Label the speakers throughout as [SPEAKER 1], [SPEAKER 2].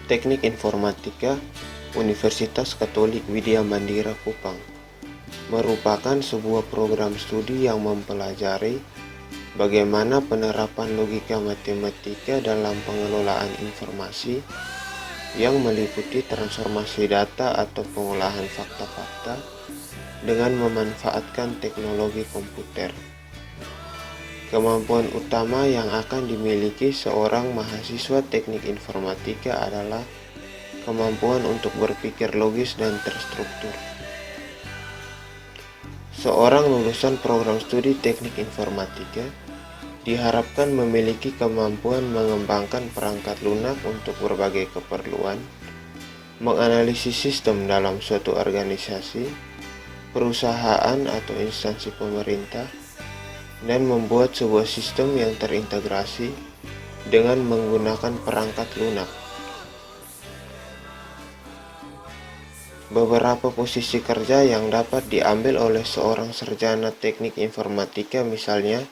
[SPEAKER 1] Teknik Informatika Universitas Katolik Widya Mandira Kupang merupakan sebuah program studi yang mempelajari bagaimana penerapan logika matematika dalam pengelolaan informasi yang meliputi transformasi data atau pengolahan fakta-fakta dengan memanfaatkan teknologi komputer. Kemampuan utama yang akan dimiliki seorang mahasiswa teknik informatika adalah kemampuan untuk berpikir logis dan terstruktur. Seorang lulusan program studi teknik informatika diharapkan memiliki kemampuan mengembangkan perangkat lunak untuk berbagai keperluan, menganalisis sistem dalam suatu organisasi, perusahaan atau instansi pemerintah, dan membuat sebuah sistem yang terintegrasi dengan menggunakan perangkat lunak. Beberapa posisi kerja yang dapat diambil oleh seorang sarjana teknik informatika misalnya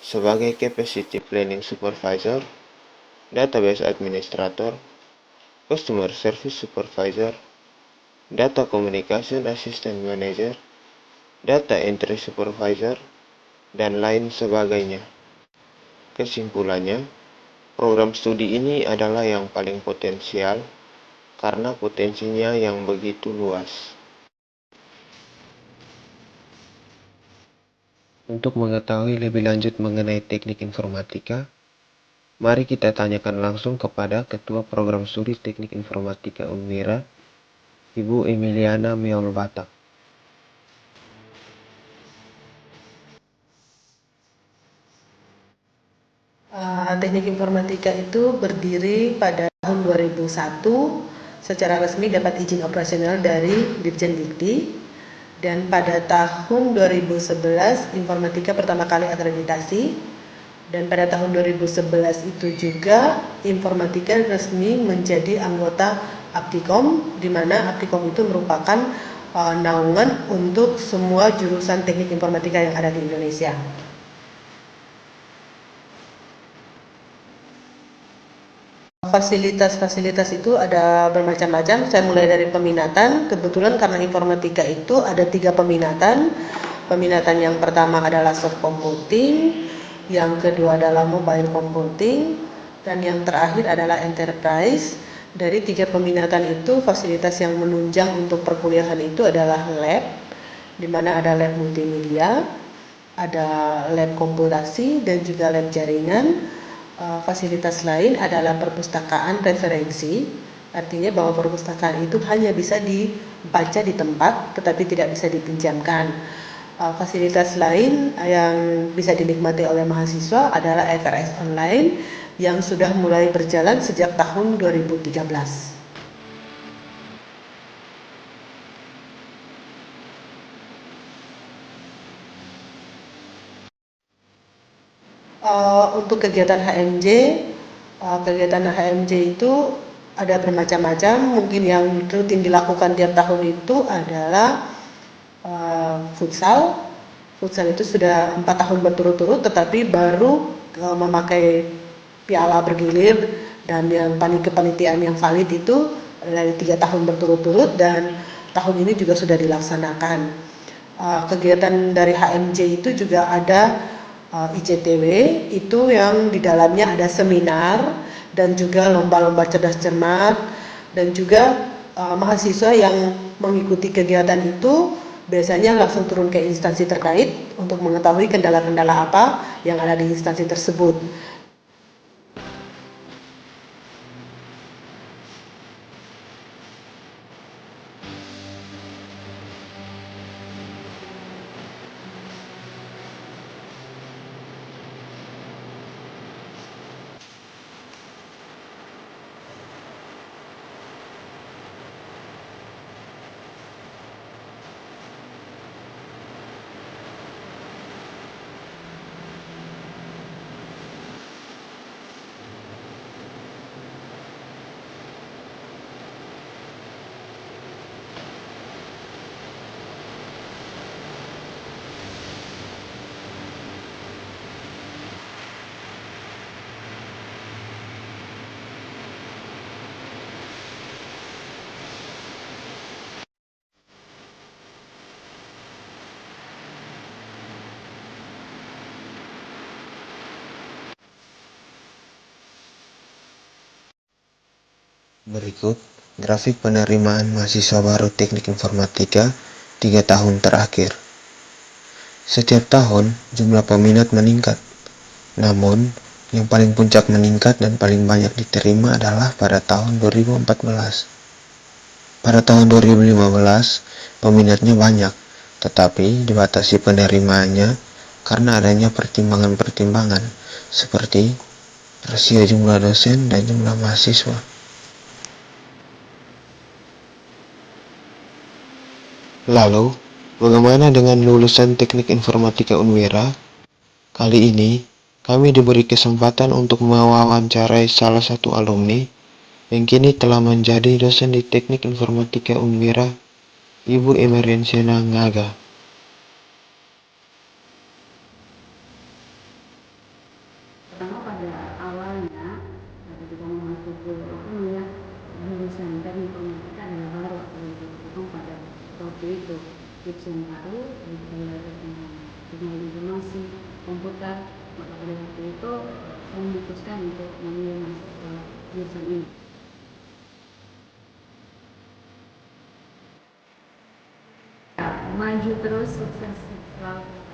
[SPEAKER 1] sebagai Capacity Planning Supervisor, Database Administrator, Customer Service Supervisor, Data Communication Assistant Manager, Data Entry Supervisor, dan lain sebagainya. Kesimpulannya, program studi ini adalah yang paling potensial karena potensinya yang begitu luas. Untuk mengetahui lebih lanjut mengenai teknik informatika, mari kita tanyakan langsung kepada Ketua Program Studi Teknik Informatika Unmira, Ibu Emiliana Meolbatak.
[SPEAKER 2] Teknik informatika itu berdiri pada tahun 2001, secara resmi dapat izin operasional dari Dirjen Dikti, dan pada tahun 2011 informatika pertama kali akreditasi, dan pada tahun 2011 itu juga informatika resmi menjadi anggota Aptikom, di mana Aptikom itu merupakan naungan untuk semua jurusan teknik informatika yang ada di Indonesia. Fasilitas-fasilitas itu ada bermacam-macam. Saya mulai dari peminatan. Kebetulan karena informatika itu ada 3 peminatan. Peminatan yang pertama adalah soft computing, yang kedua adalah mobile computing, dan yang terakhir adalah enterprise. Dari 3 peminatan itu, fasilitas yang menunjang untuk perkuliahan itu adalah lab, di mana ada lab multimedia, ada lab komputasi, dan juga lab jaringan. Fasilitas lain adalah perpustakaan referensi, artinya bahwa perpustakaan itu hanya bisa dibaca di tempat tetapi tidak bisa dipinjamkan. Fasilitas lain yang bisa dinikmati oleh mahasiswa adalah FRS online yang sudah mulai berjalan sejak tahun 2013. Untuk kegiatan HMJ itu ada bermacam-macam. Mungkin yang rutin dilakukan tiap tahun itu adalah futsal. Futsal itu sudah 4 tahun berturut-turut, tetapi baru memakai piala bergilir, dan yang kepanitiaan yang valid itu dari 3 tahun berturut-turut, dan tahun ini juga sudah dilaksanakan. Kegiatan dari HMJ itu juga ada ICTW, itu yang di dalamnya ada seminar dan juga lomba-lomba cerdas cermat, dan juga mahasiswa yang mengikuti kegiatan itu biasanya langsung turun ke instansi terkait untuk mengetahui kendala-kendala apa yang ada di instansi tersebut.
[SPEAKER 1] Berikut grafik penerimaan mahasiswa baru Teknik Informatika 3 tahun terakhir. Setiap tahun jumlah peminat meningkat. Namun, yang paling puncak meningkat dan paling banyak diterima adalah pada tahun 2014. Pada tahun 2015, peminatnya banyak, tetapi dibatasi penerimaannya karena adanya pertimbangan-pertimbangan seperti rasio jumlah dosen dan jumlah mahasiswa. Lalu, bagaimana dengan lulusan Teknik Informatika Unwera? Kali ini, kami diberi kesempatan untuk mewawancarai salah satu alumni yang kini telah menjadi dosen di Teknik Informatika Unwera, Ibu Emerensiana Ngaga.
[SPEAKER 3] Pertama pada awalnya ketika masuk kuliah jurusan teknik informatika adalah baru itu pada waktu itu jurusan baru teknologi informasi komputer, maka pada waktu itu saya memutuskan untuk memilih masuk ke jurusan ini. Maju terus, sukses selalu.